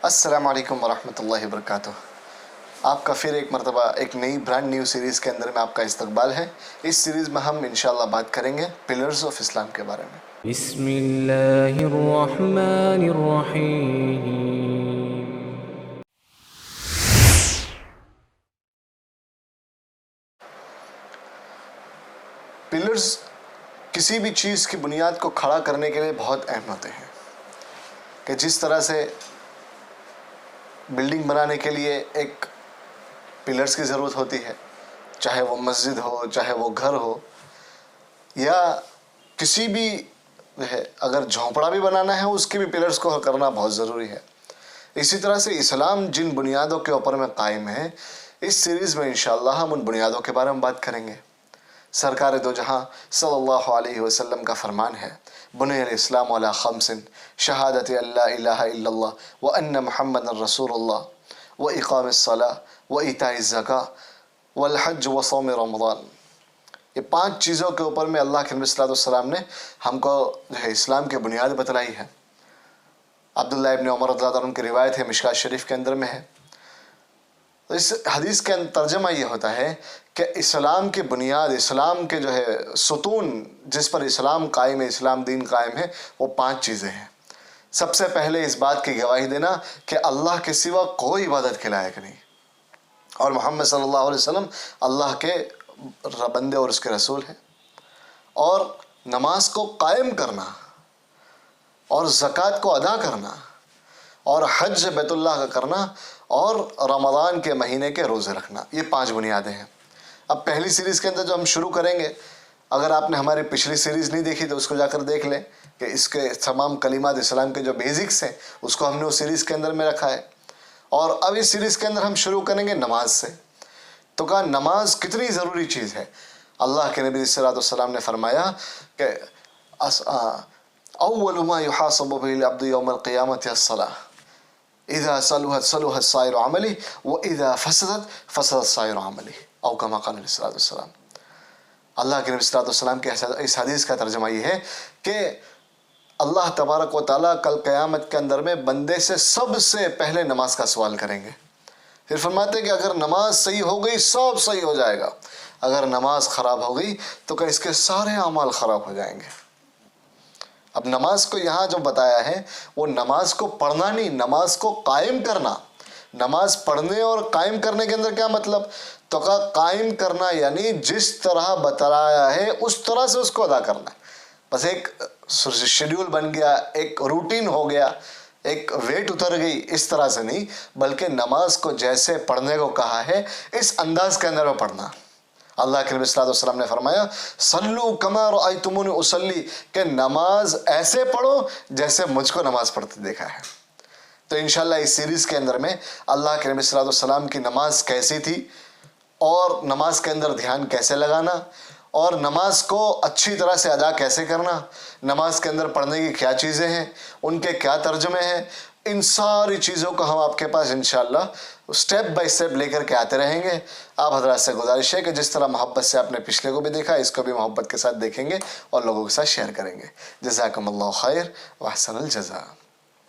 السلام علیکم ورحمۃ اللہ وبرکاتہ۔ آپ کا پھر ایک مرتبہ ایک نئی برانڈ نیو سیریز کے اندر میں آپ کا استقبال ہے۔ اس سیریز میں ہم انشاءاللہ بات کریں گے پلرز آف اسلام کے بارے میں۔ بسم اللہ الرحمن الرحیم۔ پلرز کسی بھی چیز کی بنیاد کو کھڑا کرنے کے لیے بہت اہم ہوتے ہیں، کہ جس طرح سے بلڈنگ بنانے کے لیے ایک پلرز کی ضرورت ہوتی ہے، چاہے وہ مسجد ہو، چاہے وہ گھر ہو، یا کسی بھی اگر جھونپڑا بھی بنانا ہے اس کے بھی پلرز کو کرنا بہت ضروری ہے۔ اسی طرح سے اسلام جن بنیادوں کے اوپر میں قائم ہے، اس سیریز میں انشاءاللہ ہم ان بنیادوں کے بارے میں بات کریں گے۔ سرکار دو جہاں صلی اللہ علیہ وسلم کا فرمان ہے، بنی الاسلام علی خمس، شہادت اللہ الہ الا اللہ وان محمد رسول اللہ واقام الصلاۃ وایتاء الزکاۃ والحج وصوم رمضان۔ یہ 5 چیزوں کے اوپر میں اللہ کے نبی صلی اللہ علیہ وسلم نے ہم کو اسلام کی بنیاد بتلائی ہے۔ عبداللہ ابن عمر رضی اللہ عنہ کی روایت ہے، مشکوٰۃ شریف کے اندر میں ہے۔ اس حدیث کا ترجمہ یہ ہوتا ہے کہ اسلام کی بنیاد، اسلام کے ستون جس پر اسلام قائم ہے، اسلام دین قائم ہے، وہ 5 چیزیں ہیں۔ سب سے پہلے اس بات کی گواہی دینا کہ اللہ کے سوا کوئی عبادت کے لائق نہیں، اور محمد صلی اللہ علیہ وسلم اللہ کے بندے اور اس کے رسول ہیں، اور نماز کو قائم کرنا، اور زکوٰۃ کو ادا کرنا، اور حج بیت اللہ کا کرنا، اور رمضان کے مہینے کے روزے رکھنا، یہ 5 بنیادیں ہیں۔ اب پہلی سیریز کے اندر جو ہم شروع کریں گے، اگر آپ نے ہماری پچھلی سیریز نہیں دیکھی تو اس کو جا کر دیکھ لیں کہ اس کے تمام کلمات اسلام کے جو بیزکس ہیں اس کو ہم نے اس سیریز کے اندر میں رکھا ہے۔ اور اب اس سیریز کے اندر ہم شروع کریں گے نماز سے۔ تو کہا نماز کتنی ضروری چیز ہے۔ اللہ کے نبی صلی اللہ علیہ وسلم نے فرمایا کہ اول ما يحاسب به العبد يوم القيامة الصلاة اذا صلحت صلح سائر عملی واذا فسدت فسد سائر عملی، او کما قال علیہ الصلوۃ والسلام۔ اللہ کے نبی صلی اللہ علیہ وسلم کے اس حدیث کا ترجمہ یہ ہے کہ اللہ تبارک و تعالیٰ کل قیامت کے اندر میں بندے سے سب سے پہلے نماز کا سوال کریں گے۔ پھر فرماتے ہیں کہ اگر نماز صحیح ہو گئی سب صحیح ہو جائے گا، اگر نماز خراب ہو گئی تو کہ اس کے سارے اعمال خراب ہو جائیں گے۔ اب نماز کو یہاں جو بتایا ہے وہ نماز کو پڑھنا نہیں، نماز کو قائم کرنا۔ نماز پڑھنے اور قائم کرنے کے اندر کیا مطلب؟ تو کہا قائم کرنا یعنی جس طرح بتلایا ہے اس طرح سے اس کو ادا کرنا۔ بس ایک شیڈیول بن گیا، ایک روٹین ہو گیا، ایک ویٹ اتر گئی، اس طرح سے نہیں، بلکہ نماز کو جیسے پڑھنے کو کہا ہے اس انداز کے اندر میں پڑھنا۔ اللہ کے نبی صلی اللہ علیہ وسلم نے فرمایا صلو کما رأیتمونی اصلی، کہ نماز ایسے پڑھو جیسے مجھ کو نماز پڑھتے دیکھا ہے۔ تو انشاءاللہ اس سیریز کے اندر میں اللہ کے نبی صلی اللہ علیہ وسلم کی نماز کیسی تھی، اور نماز کے اندر دھیان کیسے لگانا، اور نماز کو اچھی طرح سے ادا کیسے کرنا، نماز کے اندر پڑھنے کی کیا چیزیں ہیں، ان کے کیا ترجمے ہیں، ان ساری چیزوں کو ہم آپ کے پاس انشاءاللہ سٹیپ بائی سٹیپ لے کر کے آتے رہیں گے۔ آپ حضرات سے گزارش ہے کہ جس طرح محبت سے آپ نے پچھلے کو بھی دیکھا، اس کو بھی محبت کے ساتھ دیکھیں گے اور لوگوں کے ساتھ شیئر کریں گے۔ جزاکم اللہ خیر و احسن الجزاء۔